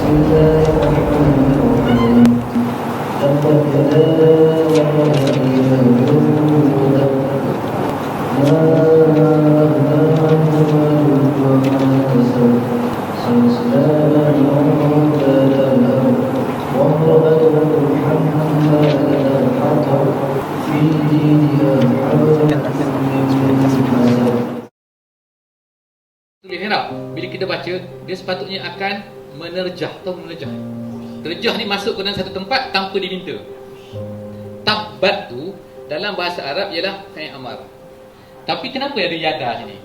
الله الرحمن الرحيم تبت يدا أبي لهب وتب ما أغنى عنه ماله وما كسب سيصلى نارا ذات لهب وامرأته حمالة الحطب في جيدها حبل من مسد. Tulis ni tak? Bila kita baca, dia sepatutnya akan menerjah atau menerjah. Terjah ni masuk ke dalam satu tempat tanpa diminta. Tabbat tu dalam bahasa Arab ialah fi'il amar. Tapi kenapa ada yada sini?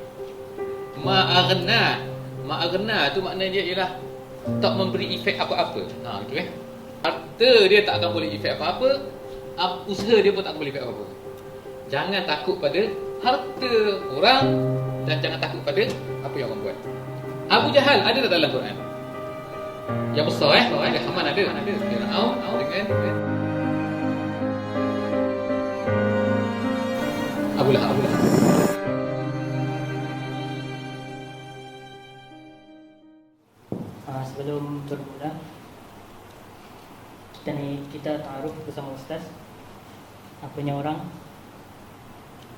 Ma'aghna tu maknanya dia ialah tak memberi efek apa-apa. Itu harta dia tak akan boleh efek apa-apa, usaha dia pun tak akan boleh efek apa-apa. Jangan takut pada harta orang dan jangan takut pada apa yang orang buat. Abu Jahal ada tak dalam Quran? Yang besar Haman ada. Fir'aun dengan Abu Lahab. Sebelum bermula, kita ta'aruf bersama Ustaz. Apanya orang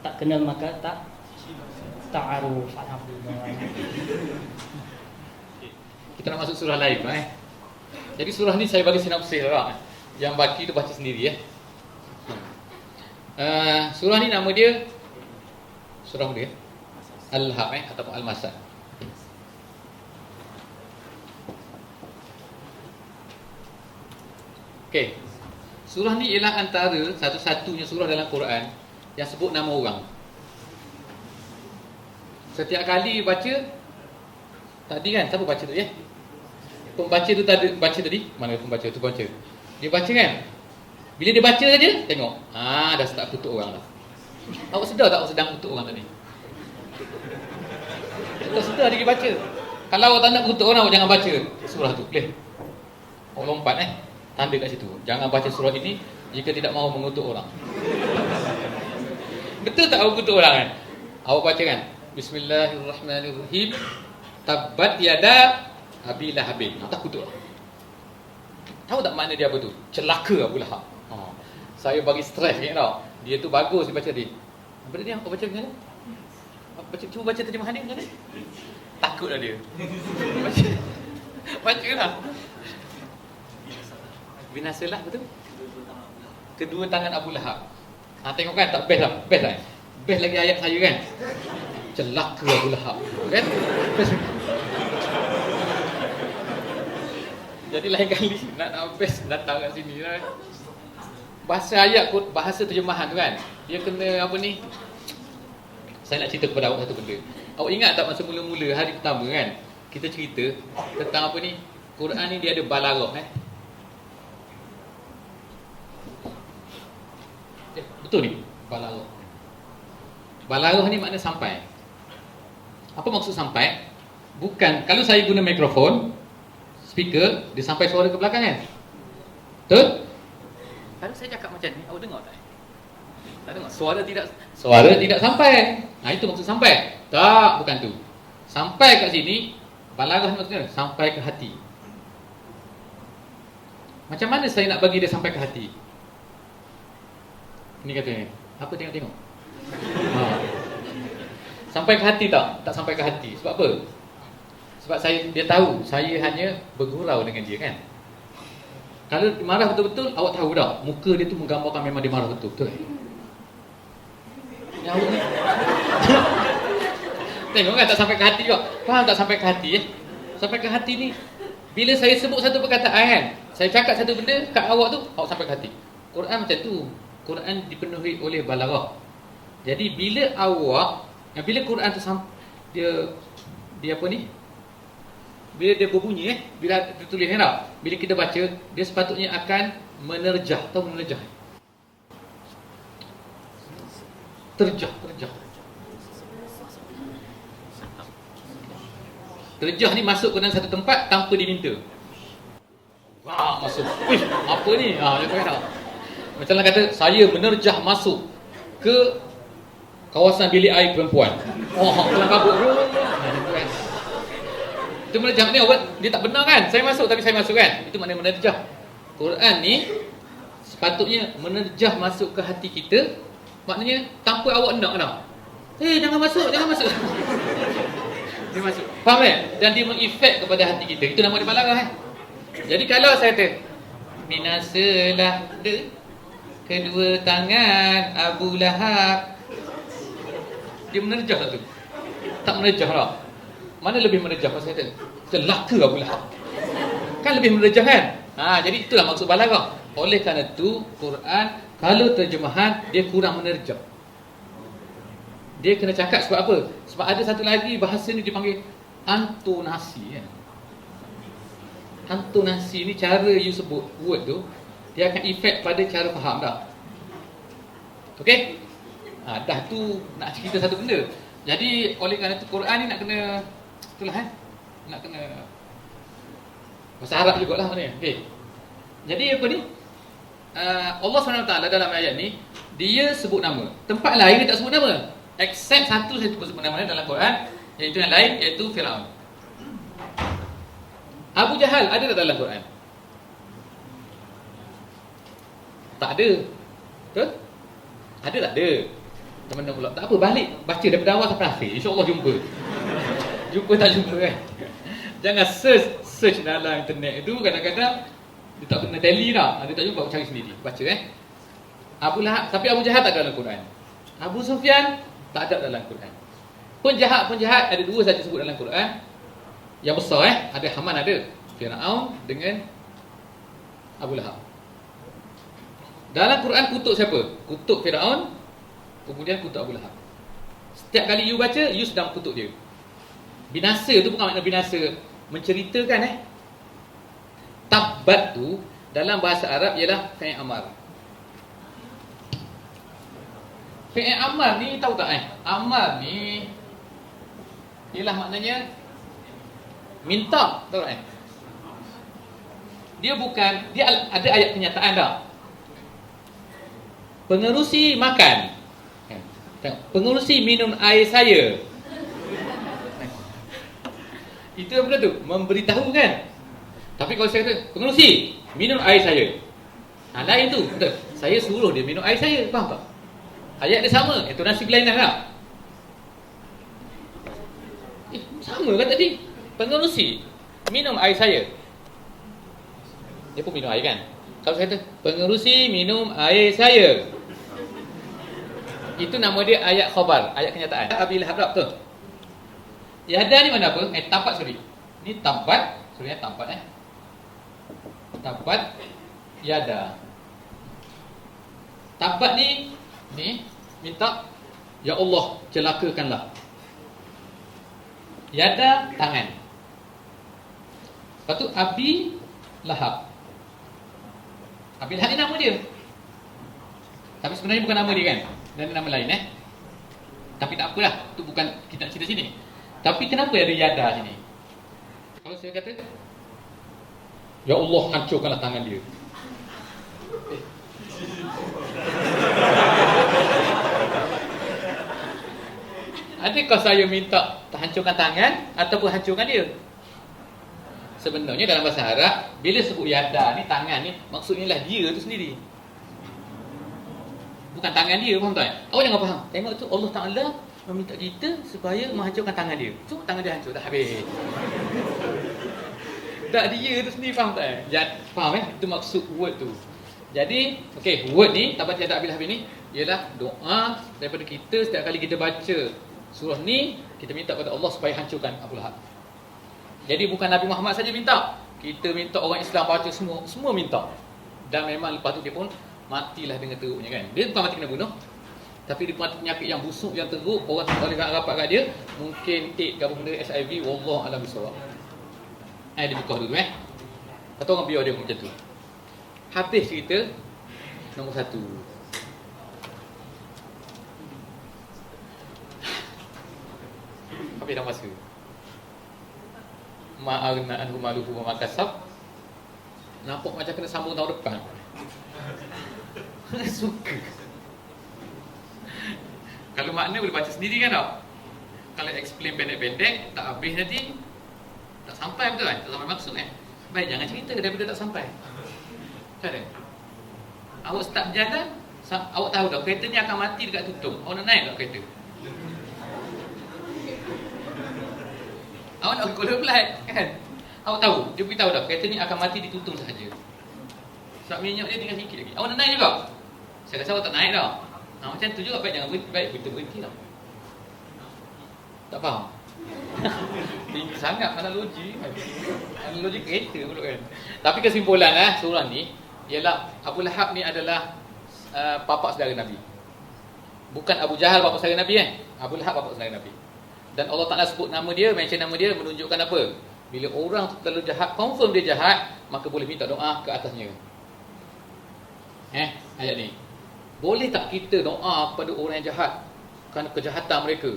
tak kenal maka tak ta'aruf. Alhamdulillah. Kita nak masuk surah lain Jadi surah ni saya bagi sinopsis lah. Yang baki tu baca sendiri surah ni nama dia surah dia Al-Lahab ataupun Al-Masad. Okey. Surah ni ialah antara satu-satunya surah dalam Quran yang sebut nama orang. Setiap kali baca, tadi kan siapa baca tu Pembaca tu tadi baca tadi. Mana pembaca tu baca? Dia baca kan? Bila dia baca saja, tengok. Dah start kutuk orang dah. Awak sedar tak awak sedang kutuk orang tadi? Tak sedar dia baca. Kalau awak tak nak kutuk orang, awak jangan baca surah tu. Boleh? Awak lompat tanda kat situ. Jangan baca surah ini jika tidak mahu mengutuk orang. Betul tak awak kutuk orang kan? Awak baca kan? Bismillahirrahmanirrahim. Tabbat yada Abi Lahab. Tak kutuk. Tahu tak makna dia apa tu? Celaka Abu Lahab. Saya bagi stres tau. Dia tu bagus dia baca tadi. Apa dia? Apa baca macam mana? Cuba baca terjemahan dia macam mana? Takutlah dia. Baca lah. Binasalah, betul? Kedua tangan Abu Lahab. Tengok kan, tak best lah. Best lagi ayat saya kan. Celaka Abu Lahab. Kan? Jadi lain kali nak best datang kat sini lah. Bahasa ayat, bahasa terjemahan tu kan, dia kena apa ni. Saya nak cerita kepada awak satu benda. Awak ingat tak masa mula-mula hari pertama kan, kita cerita tentang apa ni, Quran ni dia ada balaghah betul ni, balaghah. Balaghah ni makna sampai. Apa maksud sampai? Bukan, kalau saya guna mikrofon, speaker, dia sampai suara ke belakang kan? Betul? Kalau saya cakap macam ni, awak dengar tak? Tak dengar? Suara tidak sampai. Itu maksud sampai. Tak, bukan tu. Sampai kat sini, balaghah maksudnya sampai ke hati. Macam mana saya nak bagi dia sampai ke hati? Ini katanya. Apa tengok-tengok? Sampai ke hati tak? Tak sampai ke hati. Sebab apa? Sebab dia tahu saya hanya bergurau dengan dia kan. Kalau marah betul-betul, awak tahu dah, muka dia tu menggambarkan memang dia marah betul-betul. Yang awak ni tengok kan, tak sampai ke hati juga. Faham tak sampai ke hati Sampai ke hati ni, bila saya sebut satu perkataan kan, saya cakap satu benda kat awak tu, awak sampai ke hati. Quran macam tu. Quran dipenuhi oleh balaghah. Jadi bila Quran tu dia apa ni? Bila dia berbunyi bila ditulis bila kita baca, dia sepatutnya akan menerjah atau menerjah. Terjah. Terjah ni masuk ke dalam satu tempat tanpa diminta. Masuk. Apa ni? Dia kata. Macam kata, saya menerjah masuk ke kawasan bilik air perempuan. Kelang kabut. Itu menerjah ni orang dia tak benar kan? Saya masuk tapi saya masuk kan? Itu makna menerjah. Quran ni sepatutnya menerjah masuk ke hati kita. Maknanya tanpa awak nak. Jangan masuk. Dia masuk. Faham kan? Dan dia mengefek kepada hati kita. Itu nama dia balaghah kan? Jadi kalau saya kata binasalah kedua tangan Abu Lahab, dia menerjah tak tu? Tak menerjah lah. Mana lebih menerjah pasal kata celaka Abu Lahab? Kan lebih menerjah kan? Jadi itulah maksud balaghah. Oleh kerana itu Quran kalau terjemahan dia kurang menerjah. Dia kena cakap sebab apa? Sebab ada satu lagi bahasa ni dipanggil antonasi kan. Antonasi ni cara you sebut word tu, dia akan efek pada cara faham dah. Okey? Dah tu nak cerita satu benda. Jadi oleh kerana itu Quran ni nak kena itulah nak kena bahasa Arab jugalah maknanya. Okey. Jadi apa ni? Allah SWT dalam ayat ni dia sebut nama. Tempat lain dia tak sebut nama. Except satu saya sebut nama dalam Quran, iaitu yang lain iaitu Firaun. Abu Jahal ada tak dalam Quran? Tak ada. Betul? Ada tak ada? Teman-teman pula. Tak apa, balik baca daripada awal sampai akhir. InsyaAllah jumpa. Jumpa tak jumpa kan? Jangan search dalam internet itu. Kadang-kadang dia tak kena tally dah. Dia tak jumpa, cari sendiri. Baca Abu Lahab. Tapi Abu Jahal tak ada dalam Quran. Abu Sufyan tak ada dalam Quran. Penjahat ada dua saja sebut dalam Quran. Yang besar ada Haman, ada Firaun dengan Abu Lahab. Dalam Quran kutuk siapa? Kutuk Firaun, kemudian kutuk Abu Lahab. Setiap kali you baca, you sedang kutuk dia. Binasa tu bukan makna binasa menceritakan Tabbat tu dalam bahasa Arab ialah fi'il amar. Fi'il amar ni tahu tak Amar ni ialah maknanya minta, tahu tak Dia bukan, dia ada ayat kenyataan dah. Pengerusi makan. Pengerusi minum air saya. Itu apa tu? Memberitahu kan? Tapi kalau saya kata, pengerusi minum air saya. Lain tu, betul. Saya suruh dia minum air saya, faham tak? Ayat dia sama, intonasi berlainan tak? Sama kan tadi? Pengerusi minum air saya. Dia pun minum air kan? Kalau saya kata pengerusi minum air saya, itu nama dia ayat khabar, ayat kenyataan. Abi Lahab tu. Yada ni mana apa? Tabat sorry. Ni tabat, sorry tabat Tabat yada. Tabat ni minta ya Allah celakakanlah. Yada tangan. Lepas tu Abi Lahab. Abi Lahab ni nama dia. Tapi sebenarnya bukan nama dia kan? Dan nama lain Tapi tak apalah, tu bukan kita nak cerita sini. Tapi kenapa ada yada sini? Kalau saya kata ya Allah hancurkanlah tangan dia. Adakah saya minta hancurkan tangan ataupun hancurkan dia? Sebenarnya dalam bahasa Arab, bila sebut yada ni, tangan ni, maksudnya lah dia tu sendiri. Bukan tangan dia, faham tak? Awak jangan faham. Tengok tu Allah Ta'ala meminta kita supaya menghancurkan tangan dia. So tangan dia hancur, dah habis. Tak dia tu sendiri, faham tak? Faham Itu maksud word tu. Jadi, word ni, tabat yada Abi Lahab ni ialah doa daripada kita setiap kali kita baca surah ni, kita minta kepada Allah supaya hancurkan Abu Lahab. Jadi bukan Nabi Muhammad saja minta. Kita minta, orang Islam baca semua minta. Dan memang lepas tu dia pun matilah dengan teruknya kan. Dia bukan mati kena bunuh, tapi dia mati penyakit yang busuk, yang teruk. Orang boleh rapat kat dia, mungkin AIDS ke apa benda, HIV, wallah alam bisawab. Dia buka dulu Atau orang biar dia macam tu. Habis cerita nombor 1. Habis dah masa. Ma'arna anhu maluhu wa makasab. Nampak macam kena sambung tahun depan. Suka. Kalau makna boleh baca sendiri kan tak? Kalau explain pendek-pendek, tak habis nanti Tak sampai betul kan? Tak sampai maksud kan? Baik, jangan cerita daripada tak sampai. Kan? Awak start berjalan, awak tahu tak kereta ni akan mati dekat tutung. Awak nak naik tak kereta? Awak nak Kuala Flight kan? Awak tahu, dia beritahu dah kereta ni akan mati di tutung sahaja. Sebab minyak dia tinggal sikit lagi. Awak nak naik juga? Saya rasa awak tak naik dah. Macam tu juga, baik jangan berhenti lah. Tak faham? Tinggi sangat analogi. Analogi kereta pula kan. Tapi kesimpulan surah ni ialah Abu Lahab ni adalah bapa saudara Nabi. Bukan Abu Jahal bapa saudara Nabi kan? Abu Lahab bapa saudara Nabi. Dan Allah Ta'ala sebut nama dia, mention nama dia, menunjukkan apa? Bila orang tu terlalu jahat, confirm dia jahat, maka boleh minta doa ke atasnya. Ayat ni. Boleh tak kita doa kepada orang yang jahat kerana kejahatan mereka?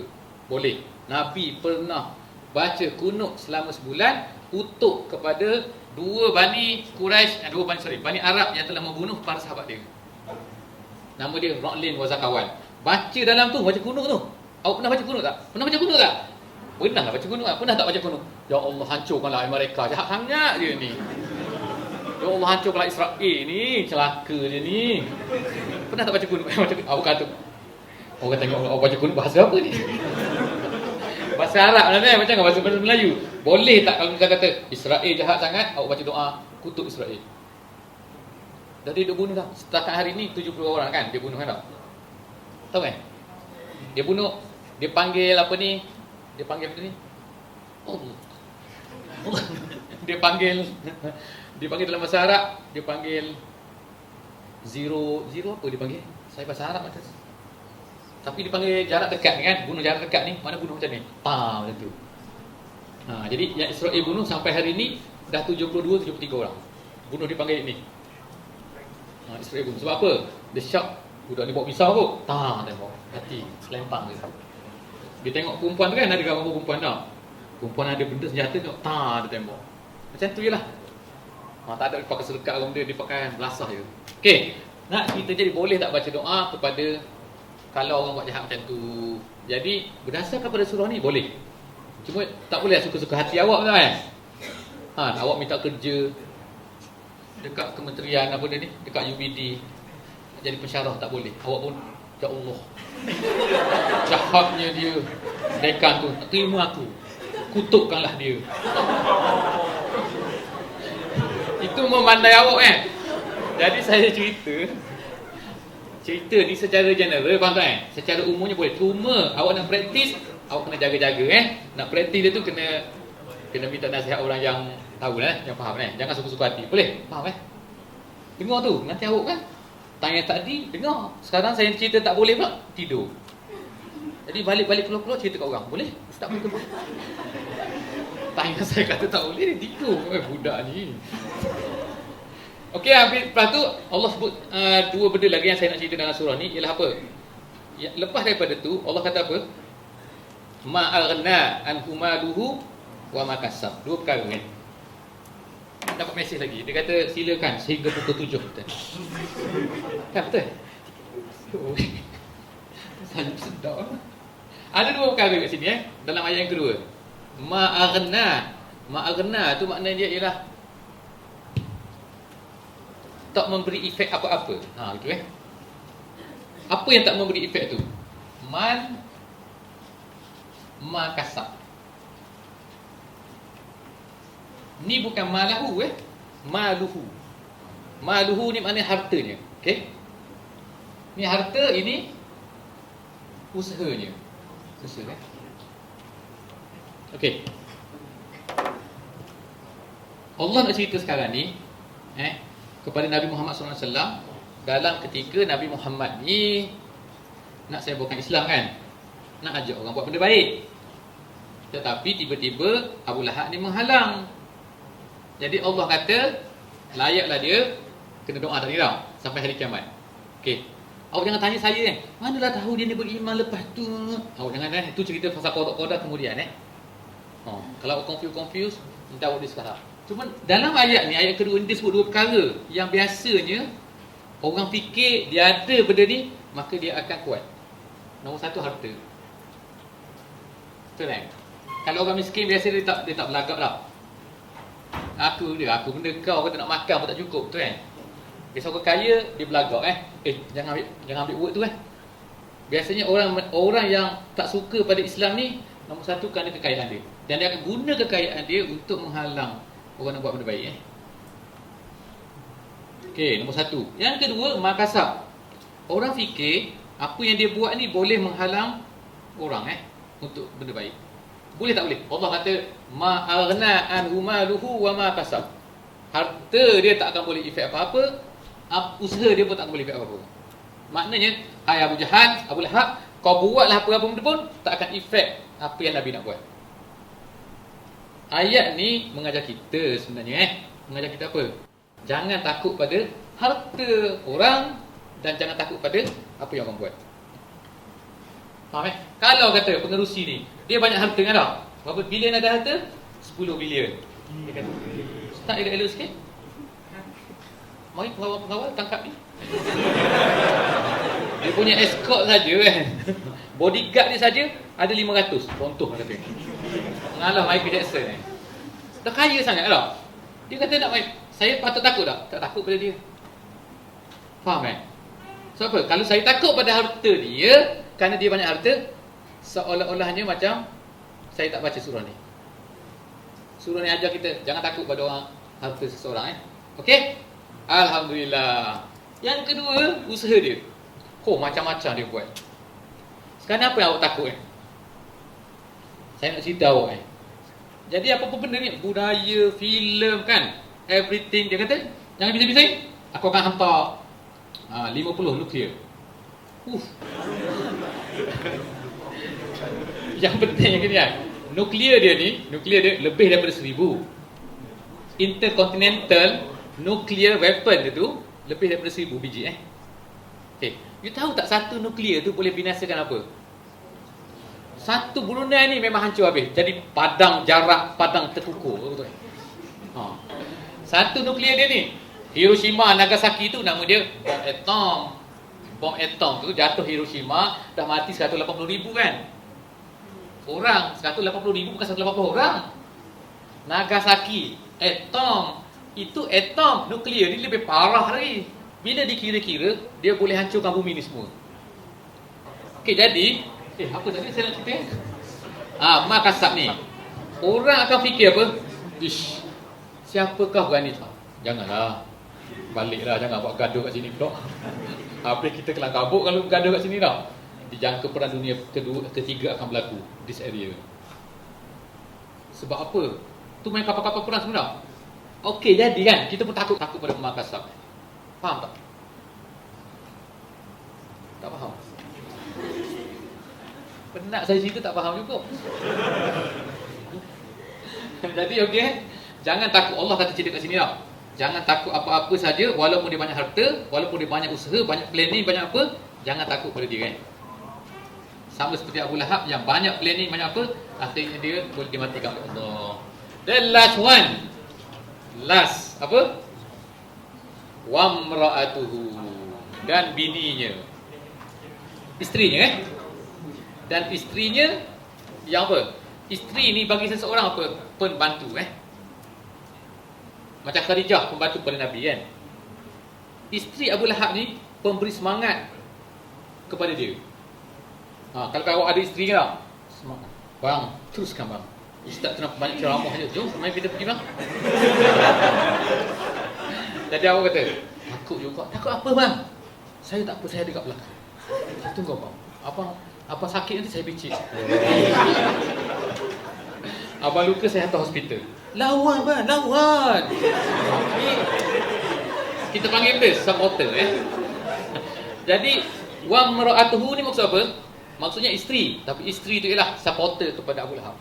Boleh. Nabi pernah baca kunut selama sebulan untuk kepada Bani Arab yang telah membunuh para sahabat dia. Nama dia Ra'lin wa Zakawan. Baca dalam tu, baca kunut tu. Awak pernah baca kunut tak? Pernah baca kunut tak? Pernah lah baca kunut tak? Pernah tak baca kunut? Ya Allah, hancurkanlah mereka, jahat sangat dia ni. Ya Allah, hancurkanlah Israel ni, celaka dia ni. Pernah tak baca kunut? Awak kata, orang tengok awak baca kunut bahasa apa ni? Bahasa Arab lah ni, macam bahasa Melayu. Boleh tak kalau kita kata Israel jahat sangat, awak baca doa kutuk Israel? Jadi dia bunuh dah. Setakat hari ni 70 orang kan dia bunuh kan tak? Tahu kan? Dia bunuh, dia panggil apa ni? Dia panggil apa ni? Dia panggil dalam bahasa Arab, dia panggil zero apa dia panggil? Saya bahasa Arab macam tu. Tapi dipanggil jarak dekat ni kan, bunuh jarak dekat ni, mana bunuh macam ni? Macam tu. Jadi yang Israel bunuh sampai hari ni dah 73 orang. Bunuh dipanggil ni. Israel bunuh. Sebab apa? Dia syak, budak ni bawa pisau kot. Tengok, hati, selempang dia. Dia tengok perempuan tu kan, ada gambar perempuan tak? Perempuan ada benda senjata tengok, dia tembak. Macam tu je lah. Tak ada dia pakai serkat orang dia pakai belasah je. Okey, nak kita jadi boleh tak baca doa kepada kalau orang buat jahat macam tu. Jadi berdasarkan pada surah ni boleh. Cuma tak boleh suka-suka hati awak kan. Awak minta kerja dekat kementerian apa dia ni, dekat UBD, jadi pensyarah tak boleh. Awak pun ya Allah, jahatnya dia, dekan tu tak terima aku, kutukkanlah dia. Itu memandai awak kan. Jadi saya cerita ni secara general, faham tak? Secara umumnya boleh. Cuma awak nak praktis, awak kena jaga-jaga Nak praktis dia tu kena minta nasihat orang yang tahu yang faham Jangan suka-suka hati. Boleh? Faham Dengar tu, nanti awak kan tanya tadi, dengar. Sekarang saya cerita tak boleh pula, tidur. Jadi balik-balik keluar-keluar cerita kat orang. Boleh? Tak boleh ke? Tanya saya kata tak boleh, dia tidur. Budak ni. Okey, lepas tu Allah sebut dua benda lagi yang saya nak cerita dalam surah ni ialah apa? Lepas daripada tu Allah kata apa? Ma'aghna anhu maluhu wa ma kasab. Dua perkara kan. Dapat mesej lagi. Dia kata silakan sehingga pukul 7 betul. Kan betul? Saya sedar. Ada dua perkara kat sini dalam ayat yang kedua. Ma'aghna tu maknanya dia ialah tak memberi efek apa-apa. Gitu Apa yang tak memberi efek tu? Ma kasab. Ni bukan malahu maluhu. Maluhu ni maknanya hartanya. Okey? Ni harta, ini usahanya. Usaha Okey. Allah nak cerita sekarang ni kepada Nabi Muhammad SAW dalam ketika Nabi Muhammad ni nak sebarkan Islam kan, nak ajak orang buat benda baik. Tetapi tiba-tiba Abu Lahab ni menghalang. Jadi Allah kata layaklah dia kena doa tadi tau sampai hari kiamat. Okey. Awak jangan tanya saya manalah tahu dia ni beriman lepas tu. Awak jangan itu cerita pasal qada kemudian Kalau awak confuse minta awak sekarang. Cuma dalam ayat ni, ayat kedua ni dia sebut dua perkara yang biasanya orang fikir dia ada benda ni, maka dia akan kuat. Nombor satu, harta. Betul kan? Kalau orang miskin biasa dia tak berlagak lah. Aku benda kau kata nak makan pun tak cukup tu kan. Biasa orang kaya dia belagak jangan ambil word tu kan. Biasanya orang yang tak suka pada Islam ni, nombor satu kerana kekayaan dia. Dan dia akan guna kekayaan dia untuk menghalang orang nak buat benda baik Okey, nombor satu. Yang kedua, makasab. Orang fikir apa yang dia buat ni boleh menghalang orang untuk benda baik. Boleh tak boleh? Allah kata ma aghna anhu maluhu wa ma kasab. Harta dia tak akan boleh efek apa-apa, usaha dia pun tak akan boleh efek apa-apa. Maknanya, hai Abu Jahal, Abu Lahab, kau buatlah apa-apa benda pun tak akan efek apa yang Nabi nak buat. Ayat ni mengajar kita sebenarnya mengajar kita apa? Jangan takut pada harta orang dan jangan takut pada apa yang orang buat. Faham Kalau kata pengerusi ni, dia banyak harta kan tak? Berapa bilion ada harta? 10 bilion. Dia kata, start elok-elok sikit. Mari pengawal tangkap ni. Dia punya escort saja kan. Bodyguard dia saja ada 500. Contoh kata. Mengalah Michael Jackson Dah kaya sangat tak? Dia kata nak main. Saya patut takut tak? Tak takut pada dia. Faham Sebab apa? Kalau saya takut pada harta dia, kerana dia banyak harta, seolah-olahnya macam saya tak baca surah ni. Surah ni ajar kita jangan takut pada orang harta seseorang Okey? Alhamdulillah. Yang kedua, usaha dia. Macam-macam dia buat. Sekarang apa yang awak takut Saya nak cerita awak Jadi apa-apa benda ni, budaya, filem kan, everything, dia kata jangan bising-bising, aku akan hantar 50 nuklear. Yang penting yang ni nuklear dia lebih daripada 1000. Intercontinental nuclear weapon dia tu lebih daripada 1000 biji You tahu tak satu nuklear tu boleh binasakan apa? Satu Brunei ni memang hancur habis. Jadi padang terkukur betul. Satu nuklear dia ni, Hiroshima, Nagasaki tu nama dia bom atom. Bom atom tu jatuh Hiroshima, dah mati 180,000 kan. Orang 180,000 bukan 180 orang. Nagasaki, atom. Itu atom, nuklear ni lebih parah lagi. Bila dikira-kira, dia boleh hancurkan bumi ni semua. Okey, jadi apa tadi saya nak cerita? Makasab ni, orang akan fikir apa? Ish, siapakah berani? Janganlah, baliklah, jangan buat gaduh kat sini pula. Habis kita kelang kabut kalau gaduh kat sini dah. Dijangka perang dunia ketiga akan berlaku di this area. Sebab apa? Tu main kapal-kapal perang semua dah. Okey, jadi kan kita pun takut pada makasab. Faham tak? Tak faham? Penat saya cerita tak faham juga. Jadi okey, jangan takut. Allah kata cerita kat sini tau. Jangan takut apa-apa saja, walaupun dia banyak harta, walaupun dia banyak usaha, banyak planning, banyak apa, jangan takut pada dia kan. Sama seperti Abu Lahab yang banyak planning, banyak apa, akhirnya dia boleh dimatikan oleh Allah. The last one. Last apa? Wamra'atuhu, dan bininya, isterinya dan isterinya yang apa? Isteri ni bagi seseorang apa? Pembantu Macam Khadijah pembantu pada Nabi kan. Isteri Abu Lahab ni pemberi semangat kepada dia. Kalau awak ada isteri tak? Semangat. Bang, teruskan bang. Ustaz tu nak banyak ceramah je. Jom, mari kita pergi bang. Jadi awak kata, takut juga. Takut apa bang? Saya tak apa, saya ada kat belakang. Tunggu bang. Apa sakit nanti saya becik. Abang luka saya hantar hospital. Lawan bang, lawan. Kita panggil dia supporter Jadi wa mar'atuhu ni maksud apa? Maksudnya isteri, tapi isteri tu ialah supporter kepada Abu Lahab.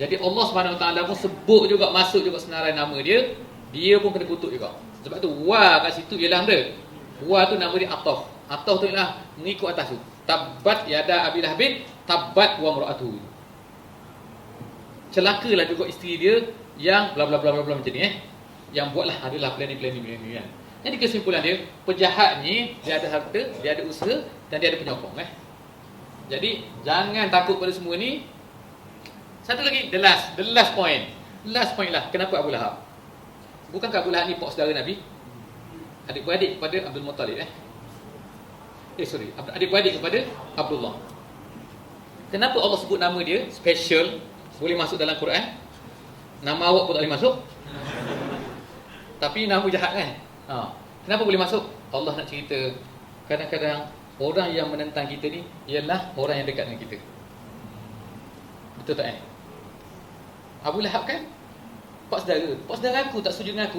Jadi Allah Subhanahu Wa Taala pun sebut juga, masuk juga senarai nama dia. Dia pun kena kutuk juga. Sebab tu wa kat situ ialah benda. Wa tu nama dia ataf. Ataf tu ialah mengikut atas tu. Tabbat yada Abi Lahabin, tabbat wa mar'atuhu. Celakalah juga isteri dia yang bla bla bla bla macam ni Yang buatlah adalah planning kan. Jadi kesimpulan dia, penjahat ni dia ada harta, dia ada usaha dan dia ada penyokong Jadi jangan takut pada semua ni. Satu lagi, the last point. Last point lah, kenapa Abu Lahab? Bukankah Abu Lahab ni pak saudara Nabi? Adik-beradik kepada Abdul Muttalib adik-beradik kepada Abdullah. Kenapa Allah sebut nama dia special, boleh masuk dalam Quran? Nama awak pun tak boleh masuk. Tapi nama jahat kan? Kenapa boleh masuk? Allah nak cerita, kadang-kadang orang yang menentang kita ni ialah orang yang dekat dengan kita. Betul tak Abu Lahab kan pak saudara aku, tak setuju dengan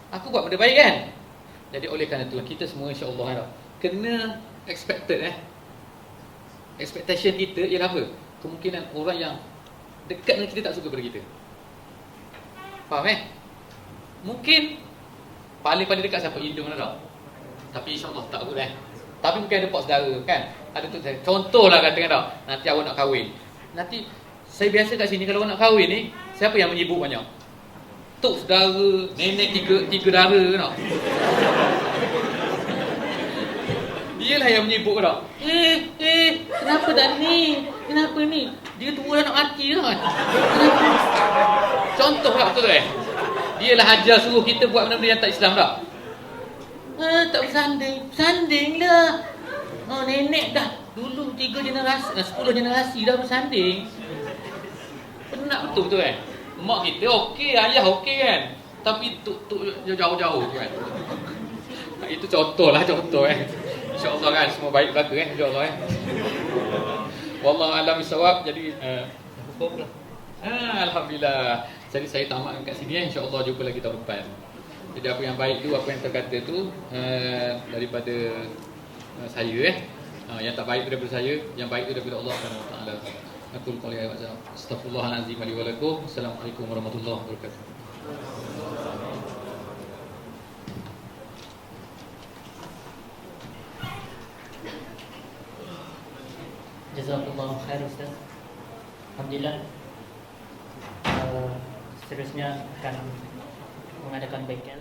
aku buat benda baik kan. Jadi oleh kerana itulah kita semua insya-Allah kena expected expectation kita ialah apa? Kemungkinan orang yang dekat dengan kita tak suka pada kita. Faham Mungkin paling dekat siapa? Hidung lah tau. Tapi insya-Allah tak boleh. Tapi mungkin ada pak saudara kan. Ada tu contohlah katakan tau. Nanti awak nak kahwin. Nanti saya biasa kat sini kalau awak nak kahwin ni, siapa yang menyibuk banyak? Tok saudara, nenek tiga dara tau. Dialah yang menyibuk tau. Kenapa tak ni? Kenapa ni? Dia tua dah nak mati tau. Kenapa? Contoh lah betul tak Dialah ajar suruh kita buat benda-benda yang tak Islam tak? Tak bersanding. Bersanding lah. Nenek dah dulu 3 generasi, 10 generasi dah bersanding. Penat betul Mak kita okey, ayah okey kan. Tapi tuk jauh-jauh tu kan. Itu contoh. InsyaAllah kan semua baik berlaku InsyaAllah Wallahu a'lam bissawab. Jadi hukum lah. Alhamdulillah. Jadi saya tamatkan kat sini InsyaAllah jumpa lagi tahun depan. Jadi apa yang baik tu, apa yang terkata tu daripada saya yang tak baik tu daripada saya, yang baik tu daripada Allah Subhanahu Wa Taala. Aku qouli hadza astaghfirullahalazim li wa lakum. Assalamualaikum warahmatullahi wabarakatuh. Jazakallahu khair Ustaz. Alhamdulillah. Seterusnya akan mengadakan bengkel.